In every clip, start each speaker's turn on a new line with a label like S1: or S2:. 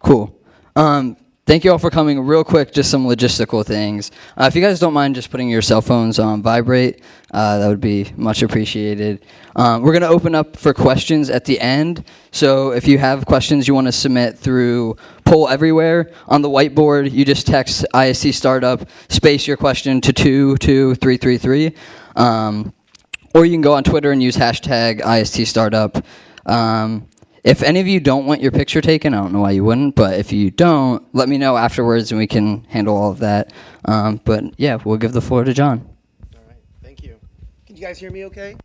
S1: Cool. Thank you all for coming. Real quick, just some logistical things. If you guys don't mind just putting your cell phones on vibrate, that would be much appreciated. We're going to open up for questions at the end. So if you have questions you want to submit through Poll Everywhere, on the whiteboard, you just text IST Startup, space your question to 22333. Or you can go on Twitter and use hashtag IST Startup. If any of you don't want your picture taken, I don't know why you wouldn't, but if you don't, let me know afterwards and we can handle all of that. But yeah, we'll give the floor to John.
S2: All right, thank you. Can you guys hear me okay?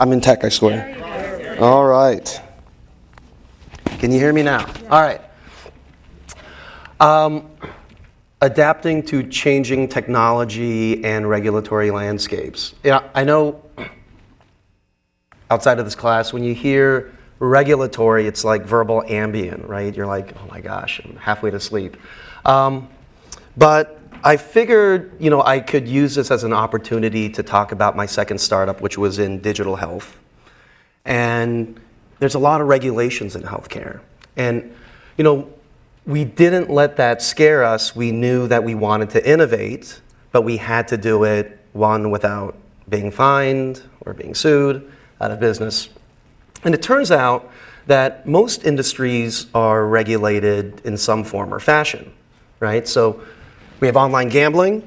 S2: I'm in tech, I swear. All right. Can you hear me now? All right. Adapting to changing technology and regulatory landscapes. Yeah, I know outside of this class, when you hear regulatory, it's like verbal Ambien, right? You're like, oh my gosh, I'm halfway to sleep. But I figured, I could use this as an opportunity to talk about my second startup, which was in digital health. And there's a lot of regulations in healthcare. And, we didn't let that scare us. We knew that we wanted to innovate, but we had to do it, one, without being fined or being sued, out of business. And it turns out that most industries are regulated in some form or fashion, right? So we have online gambling.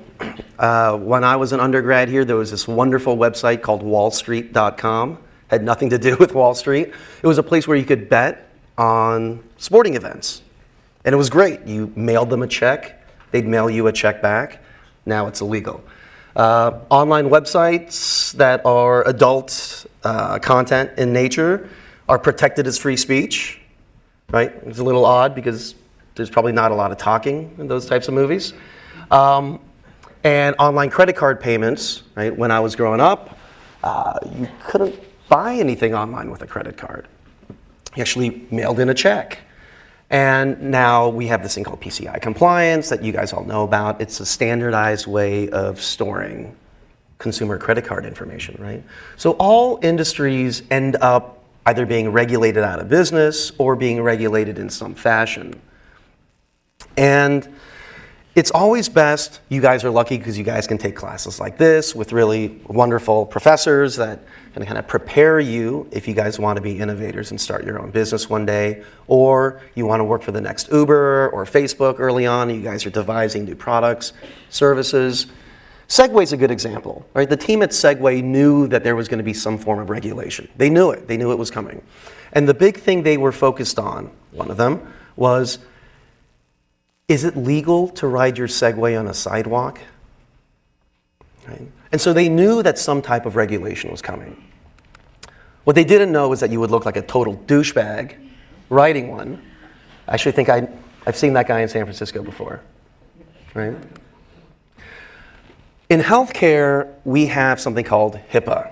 S2: When I was an undergrad here, there was this wonderful website called wallstreet.com. Had nothing to do with Wall Street. It was a place where you could bet on sporting events. And it was great. You mailed them a check. They'd mail you a check back. Now it's illegal. Online websites that are adult content in nature are protected as free speech, right? It's a little odd because there's probably not a lot of talking in those types of movies. And online credit card payments, right? When I was growing up, you couldn't buy anything online with a credit card. You actually mailed in a check. And now we have this thing called PCI compliance that you guys all know about. It's a standardized way of storing consumer credit card information, right? So all industries end up either being regulated out of business or being regulated in some fashion. And it's always best, you guys are lucky because you guys can take classes like this with really wonderful professors that can kind of prepare you if you guys want to be innovators and start your own business one day, or you want to work for the next Uber or Facebook early on, and you guys are devising new products, services. Segway's a good example, right? The team at Segway knew that there was going to be some form of regulation. They knew it. They knew it was coming. And the big thing they were focused on, one of them, was, is it legal to ride your Segway on a sidewalk? Right? And so they knew that some type of regulation was coming. What they didn't know is that you would look like a total douchebag riding one. I actually think I've seen that guy in San Francisco before. Right? In healthcare, we have something called HIPAA.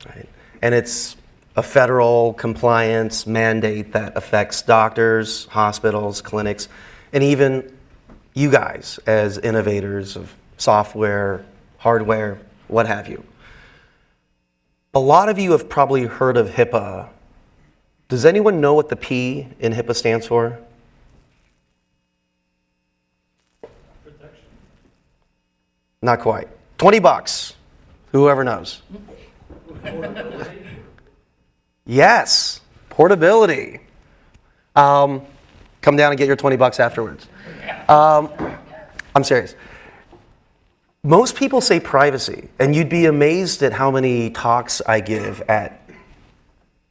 S2: Right? And it's a federal compliance mandate that affects doctors, hospitals, clinics, and even you guys as innovators of software, hardware, what have you. A lot of you have probably heard of HIPAA. Does anyone know what the P in HIPAA stands for?
S3: Protection.
S2: Not quite. $20. Whoever knows.
S3: Portability.
S2: Yes, portability. Come down and get your 20 bucks afterwards. I'm serious. Most people say privacy, and you'd be amazed at how many talks I give at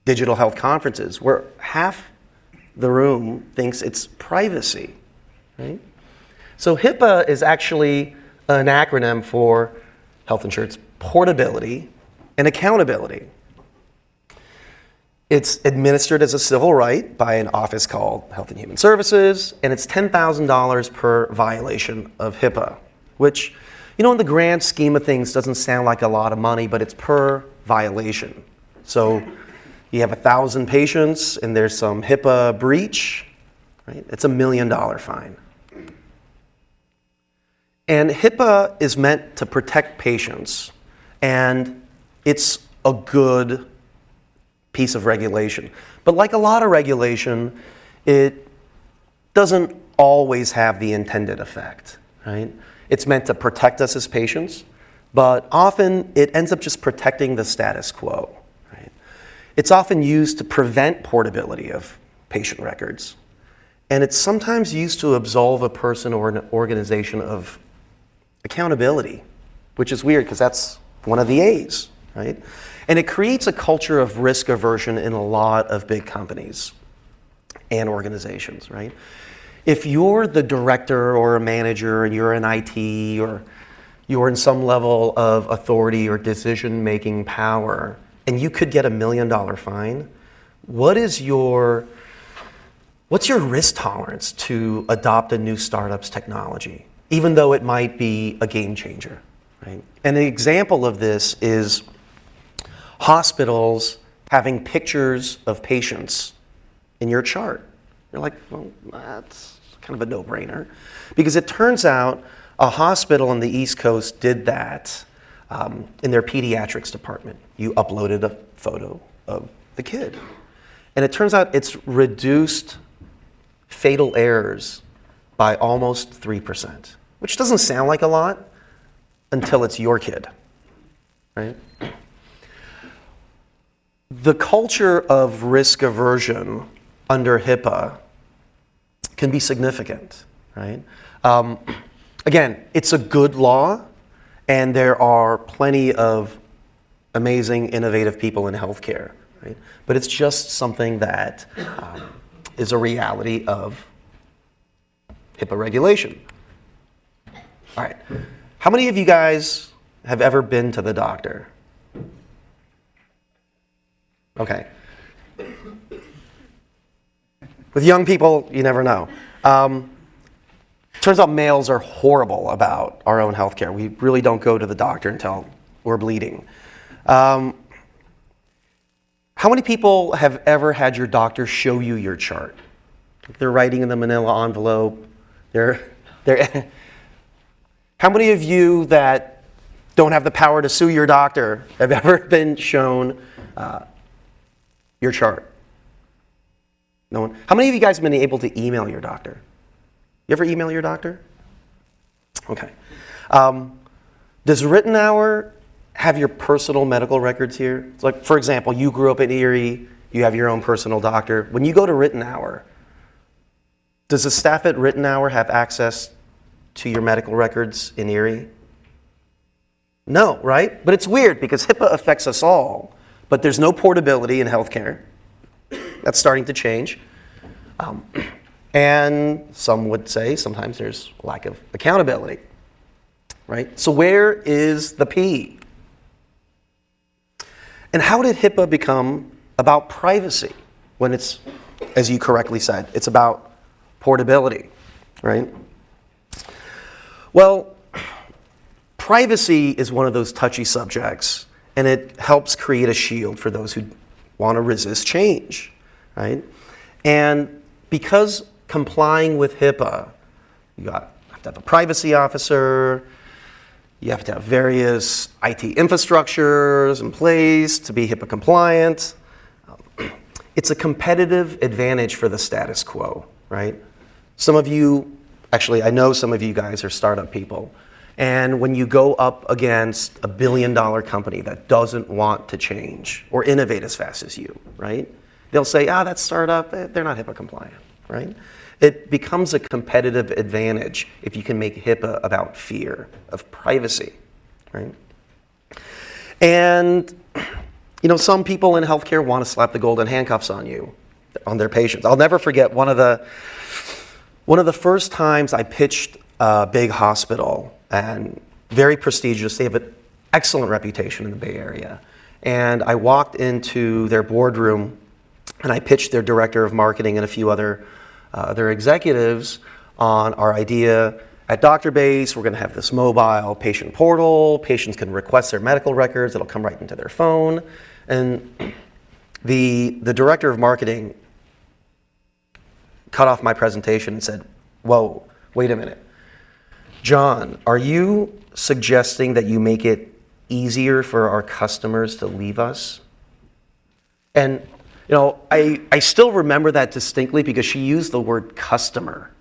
S2: digital health conferences where half the room thinks it's privacy, right? So HIPAA is actually an acronym for health insurance portability and accountability. It's administered as a civil right by an office called Health and Human Services, and it's $10,000 per violation of HIPAA, which, you know, in the grand scheme of things doesn't sound like a lot of money, but it's per violation. So you have 1,000 patients and there's some HIPAA breach, right? It's $1 million fine. And HIPAA is meant to protect patients, and it's a good piece of regulation. But like a lot of regulation, it doesn't always have the intended effect, right? It's meant to protect us as patients, but often it ends up just protecting the status quo, right? It's often used to prevent portability of patient records, and it's sometimes used to absolve a person or an organization of accountability, which is weird because that's one of the A's, right? And it creates a culture of risk aversion in a lot of big companies and organizations, right? If you're the director or a manager and you're in IT or you're in some level of authority or decision-making power and you could get $1 million fine, what's your risk tolerance to adopt a new startup's technology, even though it might be a game changer, right? And an example of this is hospitals having pictures of patients in your chart. You're like, well, that's kind of a no-brainer. Because it turns out a hospital in the East Coast did that in their pediatrics department. You uploaded a photo of the kid. And it turns out it's reduced fatal errors by almost 3%, which doesn't sound like a lot until it's your kid, right? The culture of risk aversion under HIPAA can be significant, right? Again, it's a good law, and there are plenty of amazing, innovative people in healthcare, right? But it's just something that is a reality of HIPAA regulation. All right. How many of you guys have ever been to the doctor? Okay. With young people, you never know. Turns out males are horrible about our own healthcare. We really don't go to the doctor until we're bleeding. How many people have ever had your doctor show you your chart? They're writing in the manila envelope. They're How many of you that don't have the power to sue your doctor have ever been shown your chart? No one? How many of you guys have been able to email your doctor? You ever email your doctor? Okay. Does Rittenhour have your personal medical records here? It's like, for example, you grew up in Erie, you have your own personal doctor. When you go to Rittenhour, does the staff at Rittenhour have access to your medical records in Erie? No, right? But it's weird because HIPAA affects us all, but there's no portability in healthcare. That's starting to change. And some would say sometimes there's a lack of accountability, right? So where is the P? And how did HIPAA become about privacy when it's, as you correctly said, it's about portability, right? Well, privacy is one of those touchy subjects, and it helps create a shield for those who want to resist change, right? And because complying with HIPAA, you have to have a privacy officer, you have to have various IT infrastructures in place to be HIPAA compliant. It's a competitive advantage for the status quo, right? Some of you, actually, I know some of you guys are startup people, and when you go up against a billion-dollar company that doesn't want to change or innovate as fast as you, right? they'll say, that startup, they're not HIPAA compliant, right? It becomes a competitive advantage if you can make HIPAA about fear of privacy, right? And, some people in healthcare want to slap the golden handcuffs on you, on their patients. I'll never forget one of the first times I pitched a big hospital, and very prestigious. They have an excellent reputation in the Bay Area. And I walked into their boardroom, and I pitched their director of marketing and a few other executives on our idea. At DoctorBase, we're going to have this mobile patient portal. Patients can request their medical records. It'll come right into their phone. And the director of marketing cut off my presentation and said, "Whoa, wait a minute. John, are you suggesting that you make it easier for our customers to leave us?" And I still remember that distinctly because she used the word customer,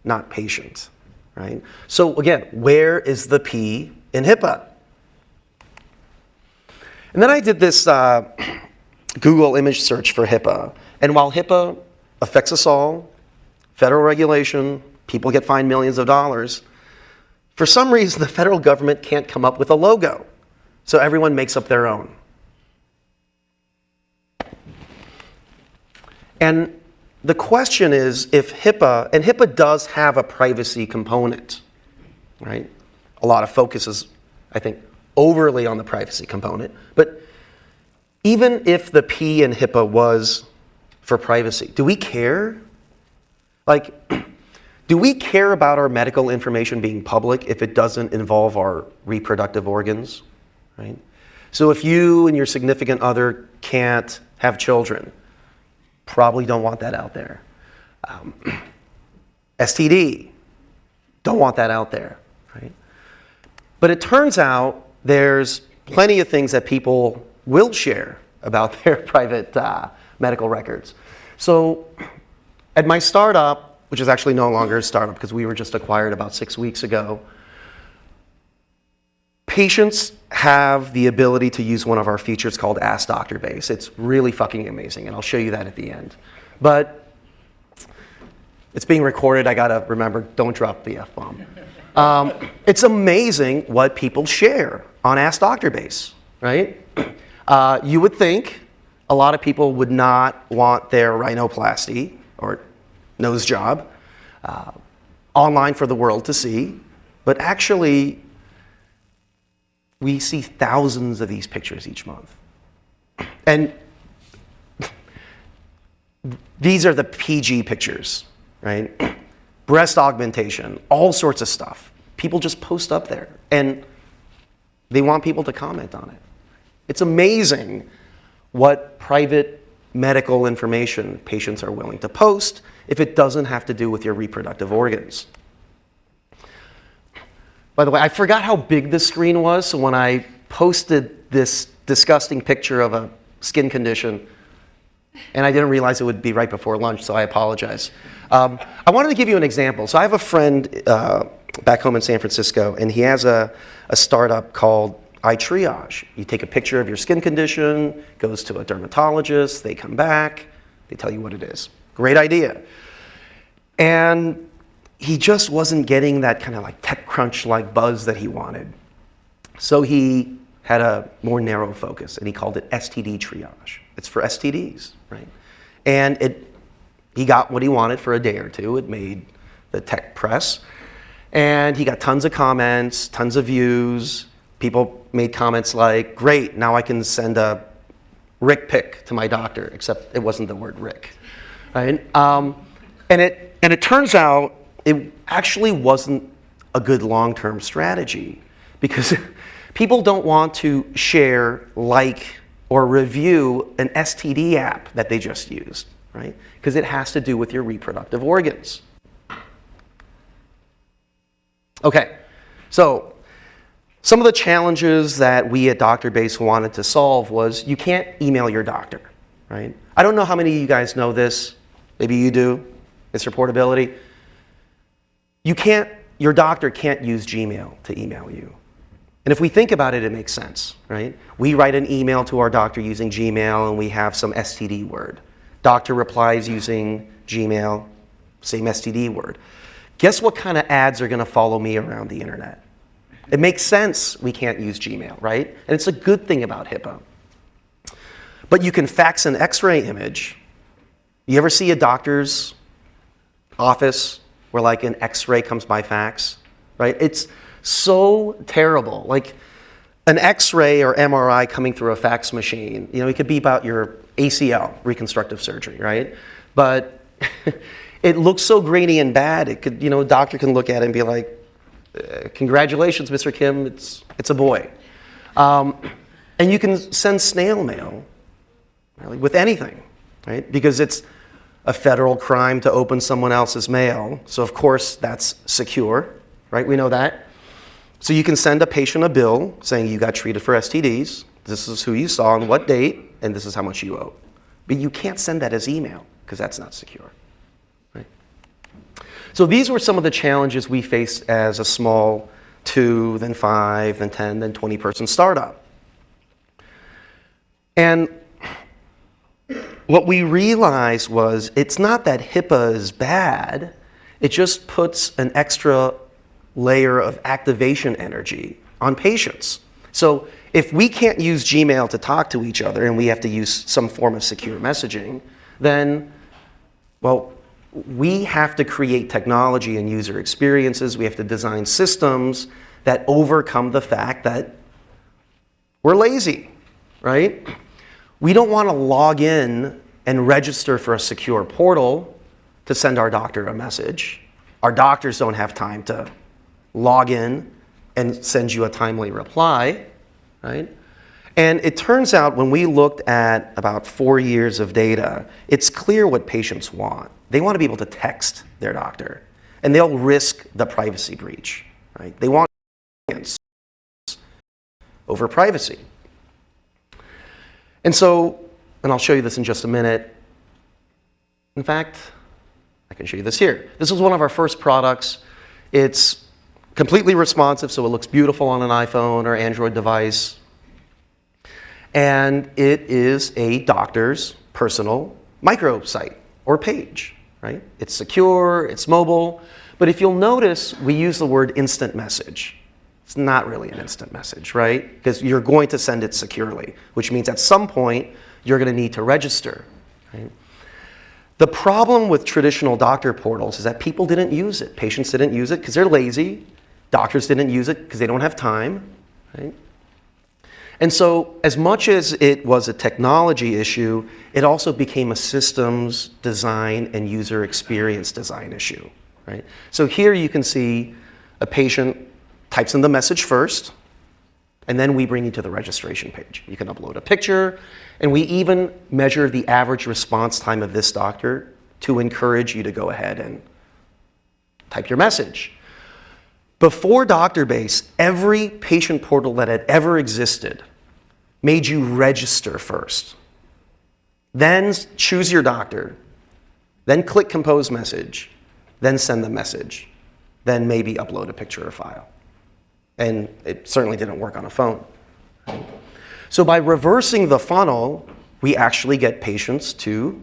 S2: not patient, right? So again, where is the P in HIPAA? And then I did this Google image search for HIPAA. And while HIPAA affects us all, federal regulation, people get fined millions of dollars, for some reason the federal government can't come up with a logo. So everyone makes up their own. And the question is if HIPAA, and HIPAA does have a privacy component, right? A lot of focus is, I think, overly on the privacy component. But even if the P in HIPAA was for privacy, do we care? Do we care about our medical information being public if it doesn't involve our reproductive organs, right? So if you and your significant other can't have children, probably don't want that out there. STD, don't want that out there, right? But it turns out there's plenty of things that people will share about their private medical records. So at my startup, which is actually no longer a startup because we were just acquired about 6 weeks ago, patients have the ability to use one of our features called Ask DoctorBase. It's really fucking amazing, and I'll show you that at the end. But it's being recorded. I gotta remember, don't drop the F-bomb. It's amazing what people share on Ask DoctorBase, right? You would think a lot of people would not want their rhinoplasty or nose job online for the world to see, but actually we see thousands of these pictures each month. And these are the PG pictures, right? Breast augmentation, all sorts of stuff. People just post up there, and they want people to comment on it. It's amazing what private medical information patients are willing to post if it doesn't have to do with your reproductive organs. By the way, I forgot how big the screen was, so when I posted this disgusting picture of a skin condition, and I didn't realize it would be right before lunch, so I apologize. I wanted to give you an example. So I have a friend back home in San Francisco, and he has a startup called iTriage. You take a picture of your skin condition, goes to a dermatologist, they come back, they tell you what it is. Great idea. And he just wasn't getting that kind of like TechCrunch-like buzz that he wanted. So he had a more narrow focus, and he called it STD triage. It's for STDs, right? And he got what he wanted for a day or two. It made the tech press. And he got tons of comments, tons of views. People made comments like, great, now I can send a Rick pic to my doctor, except it wasn't the word Rick, right? And it turns out it actually wasn't a good long-term strategy because people don't want to share, like, or review an STD app that they just used, right? Because it has to do with your reproductive organs. Okay, so some of the challenges that we at DoctorBase wanted to solve was you can't email your doctor, right? I don't know how many of you guys know this. Maybe you do. It's reportability. Your doctor can't use Gmail to email you. And if we think about it, it makes sense, right? We write an email to our doctor using Gmail, and we have some STD word. Doctor replies using Gmail, same STD word. Guess what kind of ads are going to follow me around the internet? It makes sense we can't use Gmail, right? And it's a good thing about HIPAA. But you can fax an X-ray image. You ever see a doctor's office where like an X-ray comes by fax, right? It's so terrible. Like an X-ray or MRI coming through a fax machine, it could be about your ACL, reconstructive surgery, right? But it looks so grainy and bad, it could, a doctor can look at it and be like, congratulations, Mr. Kim, it's a boy. And you can send snail mail really, with anything, right? Because it's a federal crime to open someone else's mail. So of course that's secure, right? We know that. So you can send a patient a bill saying you got treated for STDs, this is who you saw on what date, and this is how much you owe. But you can't send that as email because that's not secure. Right? So these were some of the challenges we faced as a small 2, then 5, then 10, then 20 person startup. And what we realized was it's not that HIPAA is bad, it just puts an extra layer of activation energy on patients. So if we can't use Gmail to talk to each other and we have to use some form of secure messaging, then, well, we have to create technology and user experiences. We have to design systems that overcome the fact that we're lazy, right? We don't want to log in and register for a secure portal to send our doctor a message. Our doctors don't have time to log in and send you a timely reply, right? And it turns out when we looked at about 4 years of data, it's clear what patients want. They want to be able to text their doctor, and they'll risk the privacy breach, right? They want convenience over privacy. And so, and I'll show you this in just a minute. In fact, I can show you this here. This was one of our first products. It's completely responsive, so it looks beautiful on an iPhone or Android device. And it is a doctor's personal microsite or page, right? It's secure, it's mobile, but if you'll notice, we use the word instant message. It's not really an instant message, right? Because you're going to send it securely, which means at some point, you're going to need to register, right? The problem with traditional doctor portals is that people didn't use it. Patients didn't use it because they're lazy. Doctors didn't use it because they don't have time, right? And so as much as it was a technology issue, it also became a systems design and user experience design issue, right? So here you can see a patient types in the message first, and then we bring you to the registration page. You can upload a picture, and we even measure the average response time of this doctor to encourage you to go ahead and type your message. Before DoctorBase, every patient portal that had ever existed made you register first. Then choose your doctor. Then click compose message. Then send the message. Then maybe upload a picture or file. And it certainly didn't work on a phone. So by reversing the funnel, we actually get patients to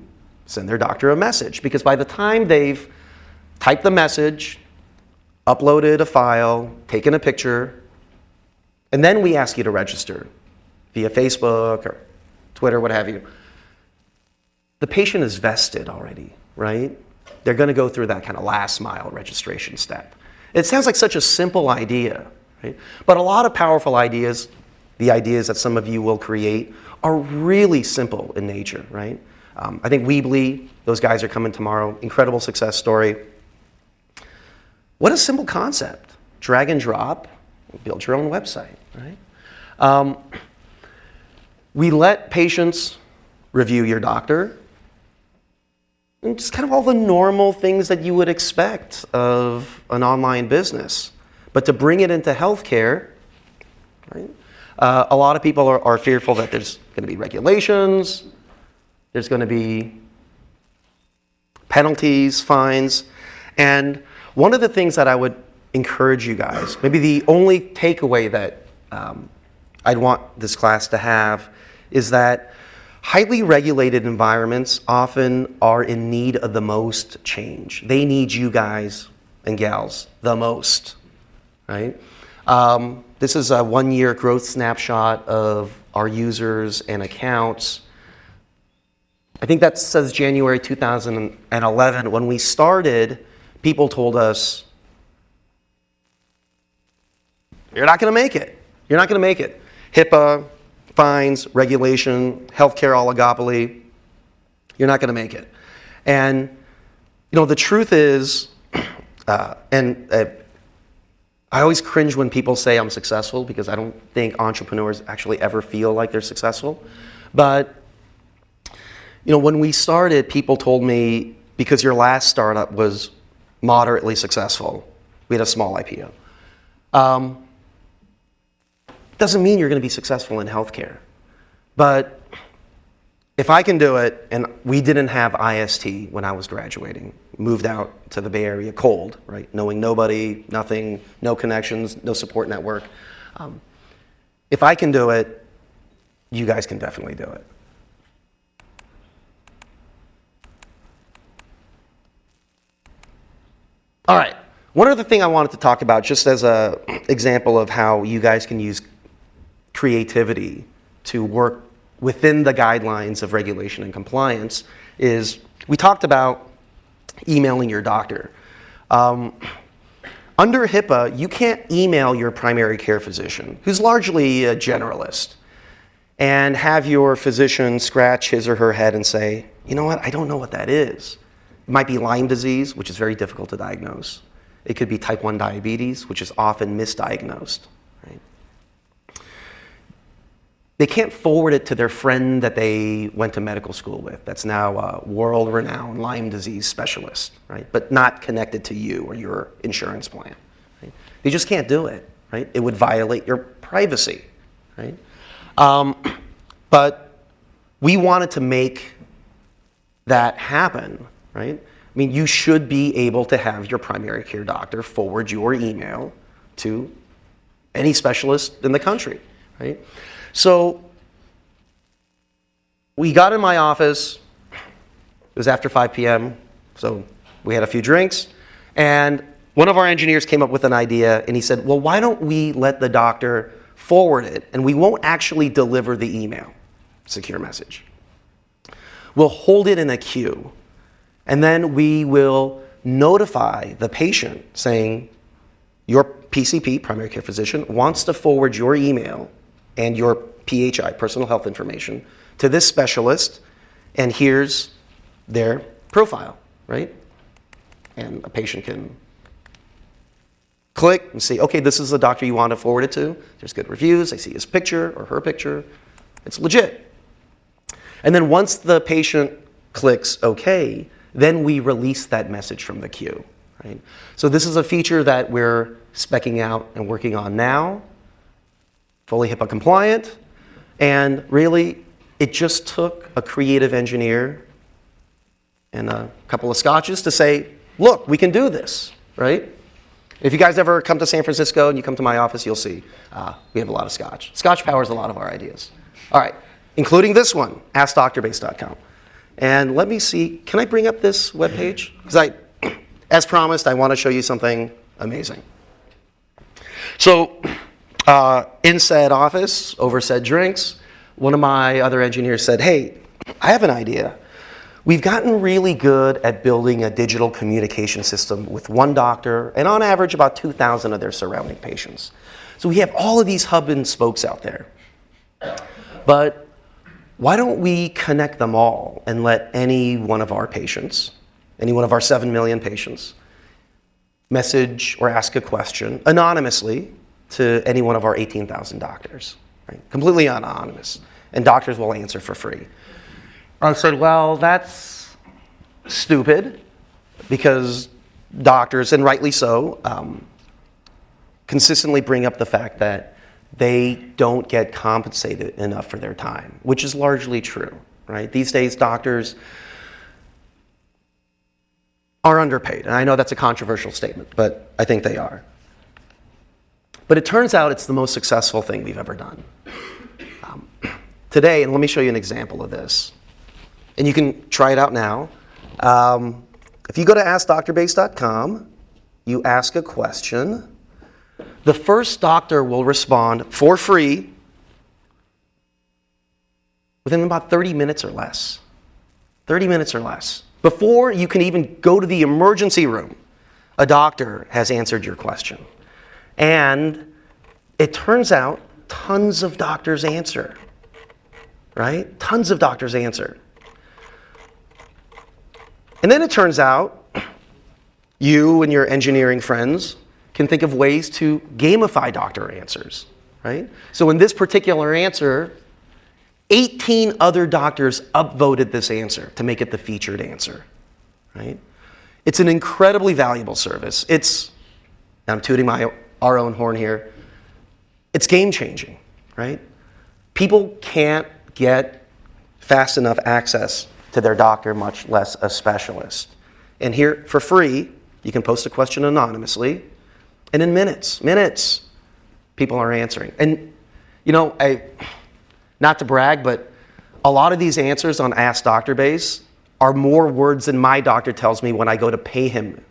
S2: send their doctor a message. Because by the time they've typed the message, uploaded a file, taken a picture, and then we ask you to register via Facebook or Twitter, what have you. The patient is vested already, right? They're going to go through that kind of last mile registration step. It sounds like such a simple idea, right? But a lot of powerful ideas, the ideas that some of you will create, are really simple in nature, right? I think Weebly, those guys are coming tomorrow, incredible success story. What a simple concept. Drag and drop, build your own website, right? We let patients review your doctor, and just kind of all the normal things that you would expect of an online business. But to bring it into healthcare, right? A lot of people are fearful that there's going to be regulations, there's going to be penalties, fines, and one of the things that I would encourage you guys, maybe the only takeaway that I'd want this class to have, is that highly regulated environments often are in need of the most change. They need you guys and gals the most, right? This is a 1-year growth snapshot of our users and accounts. I think that says January 2011. When we started, people told us, you're not going to make it. You're not going to make it. HIPAA, fines, regulation, healthcare oligopoly, you're not going to make it. And, the truth is, I always cringe when people say I'm successful because I don't think entrepreneurs actually ever feel like they're successful. But, when we started, people told me, because your last startup was moderately successful, we had a small IPO. Doesn't mean you're going to be successful in healthcare. But if I can do it, and we didn't have IST when I was graduating, moved out to the Bay Area cold, right? Knowing nobody, nothing, no connections, no support network. If I can do it, you guys can definitely do it. All right, one other thing I wanted to talk about, just as an example of how you guys can use creativity to work within the guidelines of regulation and compliance, is we talked about emailing your doctor. Under HIPAA, you can't email your primary care physician, who's largely a generalist, and have your physician scratch his or her head and say, you know what, I don't know what that is. It might be Lyme disease, which is very difficult to diagnose. It could be type 1 diabetes, which is often misdiagnosed. Right? They can't forward it to their friend that they went to medical school with. That's now a world-renowned Lyme disease specialist, right? But not connected to you or your insurance plan. Right? They just can't do it. Right? It would violate your privacy. Right? But we wanted to make that happen. Right? I mean, you should be able to have your primary care doctor forward your email to any specialist in the country. Right? So we got in my office. It was after 5 p.m., so we had a few drinks. And one of our engineers came up with an idea, and he said, well, why don't we let the doctor forward it, and we won't actually deliver the email, secure message. We'll hold it in a queue, and then we will notify the patient saying, your PCP, primary care physician, wants to forward your email and your PHI, personal health information, to this specialist, and here's their profile, right? And a patient can click and see, okay, this is the doctor you want to forward it to. There's good reviews. They see his picture or her picture. It's legit. And then once the patient clicks OK, then we release that message from the queue, right? So this is a feature that we're speccing out and working on now. Fully HIPAA compliant, and really, it just took a creative engineer and a couple of scotches to say, look, we can do this, right? If you guys ever come to San Francisco and you come to my office, you'll see we have a lot of scotch. Scotch powers a lot of our ideas. All right, including this one, AskDoctorBase.com. And let me see, can I bring up this webpage? Because as promised, I want to show you something amazing. So, in said office, over said drinks, one of my other engineers said, hey, I have an idea. We've gotten really good at building a digital communication system with one doctor and on average about 2,000 of their surrounding patients. So we have all of these hub and spokes out there. But why don't we connect them all and let any one of our patients, any one of our 7 million patients, message or ask a question anonymously to any one of our 18,000 doctors, right? Completely anonymous, and doctors will answer for free. I said, well, that's stupid, because doctors, and rightly so, consistently bring up the fact that they don't get compensated enough for their time, which is largely true, right? These days, doctors are underpaid, and I know that's a controversial statement, but I think they are. But it turns out it's the most successful thing we've ever done. today, and let me show you an example of this. And you can try it out now. If you go to AskDoctorBase.com, you ask a question. The first doctor will respond for free within about 30 minutes or less. 30 minutes or less. Before you can even go to the emergency room, a doctor has answered your question. And it turns out tons of doctors answer, right? Tons of doctors answer. And then it turns out you and your engineering friends can think of ways to gamify doctor answers, right? So in this particular answer, 18 other doctors upvoted this answer to make it the featured answer, right? It's an incredibly valuable service. I'm tooting our own horn here, it's game-changing, right? People can't get fast enough access to their doctor, much less a specialist. And here, for free, you can post a question anonymously, and in minutes, people are answering. And, not to brag, but a lot of these answers on Ask DoctorBase are more words than my doctor tells me when I go to pay him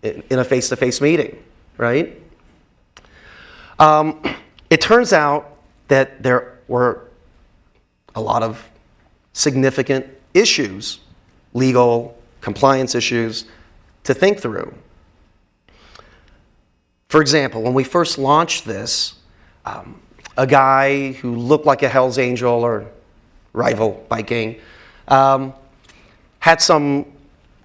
S2: in a face-to-face meeting, right? It turns out that there were a lot of significant issues, legal, compliance issues, to think through. For example, when we first launched this, a guy who looked like a Hell's Angel or rival bike gang had some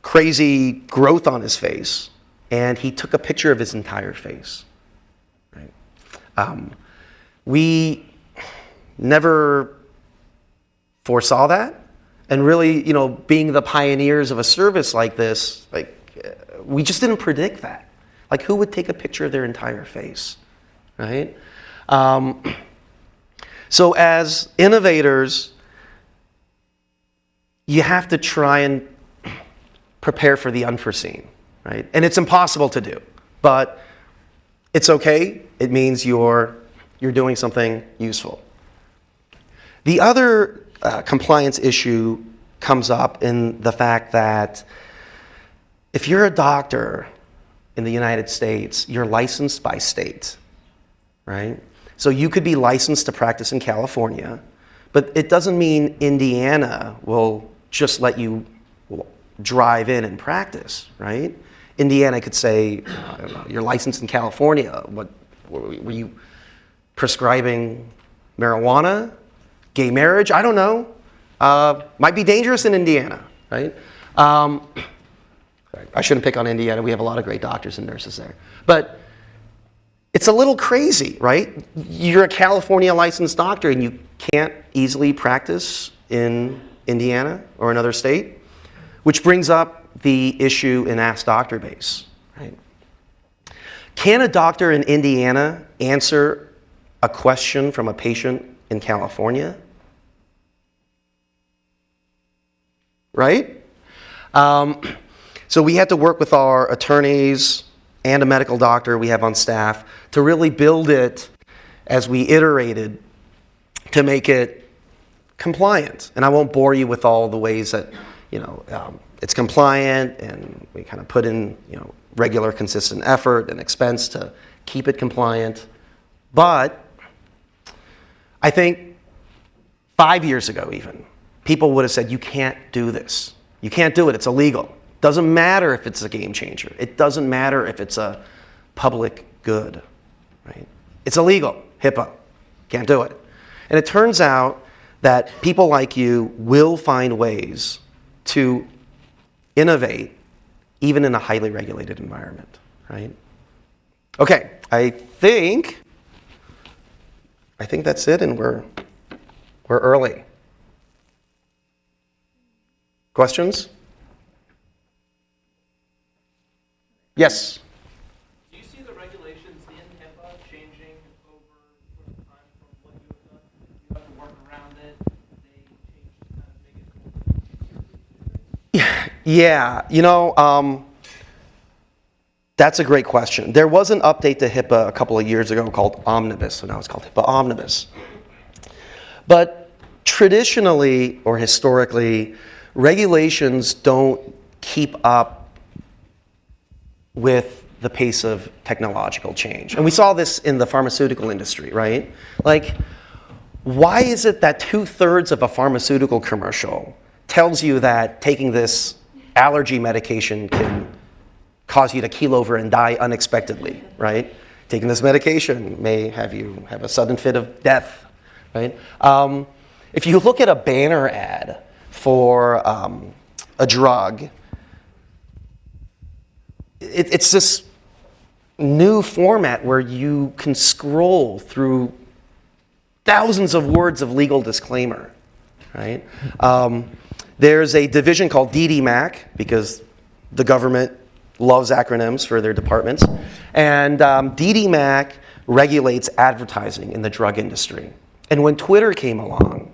S2: crazy growth on his face, and he took a picture of his entire face. Right? We never foresaw that, and really, being the pioneers of a service like this, we just didn't predict that. Like, who would take a picture of their entire face, right? So as innovators, you have to try and prepare for the unforeseen, right? And it's impossible to do, but it's okay. It means you're doing something useful. The other compliance issue comes up in the fact that if you're a doctor in the United States, you're licensed by state, right? So you could be licensed to practice in California, but it doesn't mean Indiana will just let you drive in and practice, right? Indiana could say, I don't know, you're licensed in California. What were you prescribing marijuana, gay marriage? I don't know. Might be dangerous in Indiana, right? I shouldn't pick on Indiana. We have a lot of great doctors and nurses there. But it's a little crazy, right? You're a California licensed doctor and you can't easily practice in Indiana or another state, which brings up the issue in Ask DoctorBase, right? Can a doctor in Indiana answer a question from a patient in California? Right? So we had to work with our attorneys and a medical doctor we have on staff to really build it as we iterated to make it compliant. And I won't bore you with all the ways that, it's compliant, and we kind of put in, regular consistent effort and expense to keep it compliant. But I think 5 years ago even, people would have said, you can't do this. You can't do it. It's illegal. Doesn't matter if it's a game changer. It doesn't matter if it's a public good, right? It's illegal. HIPAA. Can't do it. And it turns out that people like you will find ways to innovate even in a highly regulated environment, right? Okay, I think that's it, and we're early. Questions? Yes?
S3: Do you see the regulations in HIPAA changing over time from what you have done? You have to work around it. They change to kind of make it.
S2: Yeah, that's a great question. There was an update to HIPAA a couple of years ago called Omnibus, so now it's called HIPAA Omnibus. But traditionally or historically, regulations don't keep up with the pace of technological change. And we saw this in the pharmaceutical industry, right? Like, why is it that 2/3 of a pharmaceutical commercial tells you that taking this allergy medication can cause you to keel over and die unexpectedly, right? Taking this medication may have you have a sudden fit of death, right? If you look at a banner ad for a drug, it's this new format where you can scroll through thousands of words of legal disclaimer, right? There's a division called DDMAC, because the government loves acronyms for their departments. And DDMAC regulates advertising in the drug industry. And when Twitter came along,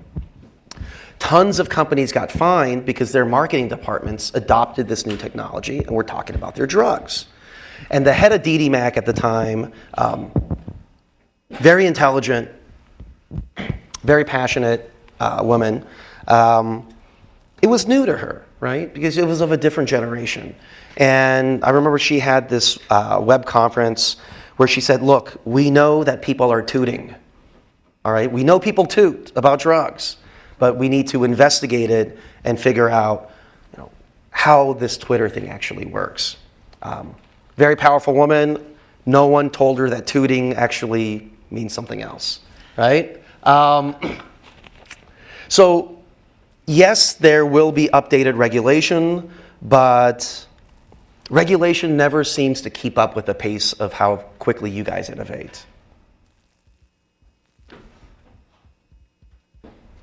S2: tons of companies got fined because their marketing departments adopted this new technology and were talking about their drugs. And the head of DDMAC at the time, very intelligent, very passionate woman, it was new to her, right? Because it was of a different generation. And I remember she had this web conference where she said, look, we know that people are tooting, all right? We know people toot about drugs, but we need to investigate it and figure out, how this Twitter thing actually works. Very powerful woman. No one told her that tooting actually means something else, right? So yes, there will be updated regulation, but regulation never seems to keep up with the pace of how quickly you guys innovate.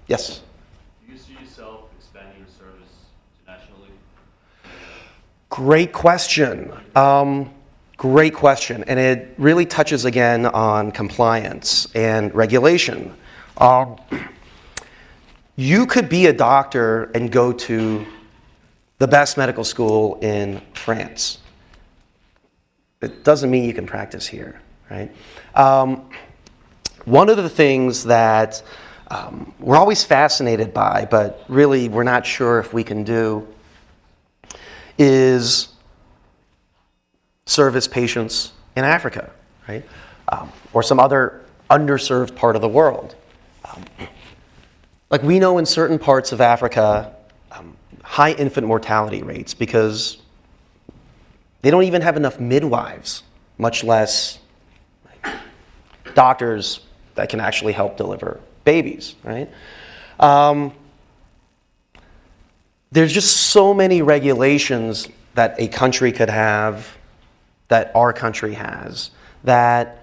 S2: Yes?
S4: Do you see yourself expanding your service internationally?
S2: Great question. Great question. And it really touches again on compliance and regulation. You could be a doctor and go to the best medical school in France. It doesn't mean you can practice here, right? One of the things that we're always fascinated by, but really we're not sure if we can do, is service patients in Africa, right? Or some other underserved part of the world. Like we know in certain parts of Africa, high infant mortality rates because they don't even have enough midwives, much less doctors that can actually help deliver babies, right? There's just so many regulations that a country could have, that our country has, that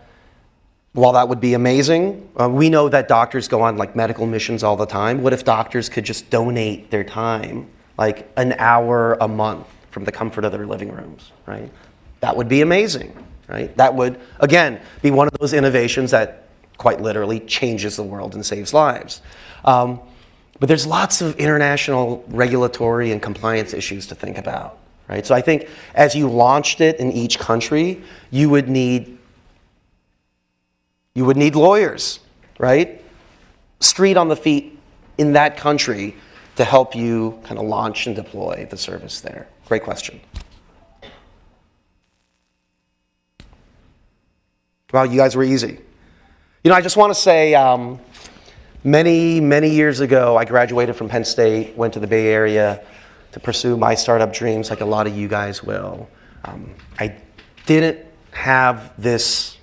S2: while that would be amazing, we know that doctors go on like medical missions all the time. What if doctors could just donate their time, like an hour a month from the comfort of their living rooms, right? That would be amazing, right? That would, again, be one of those innovations that quite literally changes the world and saves lives. But there's lots of international regulatory and compliance issues to think about, right? So I think as you launched it in each country, you would need lawyers, right? Street on the feet in that country to help you kind of launch and deploy the service there. Great question. Wow, you guys were easy. I just want to say, many, many years ago, I graduated from Penn State, went to the Bay Area to pursue my startup dreams like a lot of you guys will. I didn't have this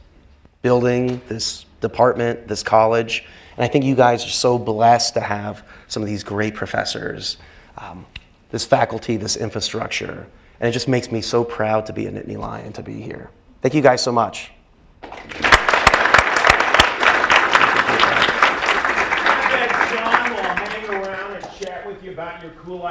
S2: building, this department, this college, and I think you guys are so blessed to have some of these great professors, this faculty, this infrastructure, and it just makes me so proud to be a Nittany Lion, to be here. Thank you guys so much.
S5: John will hang around and chat with you about your cool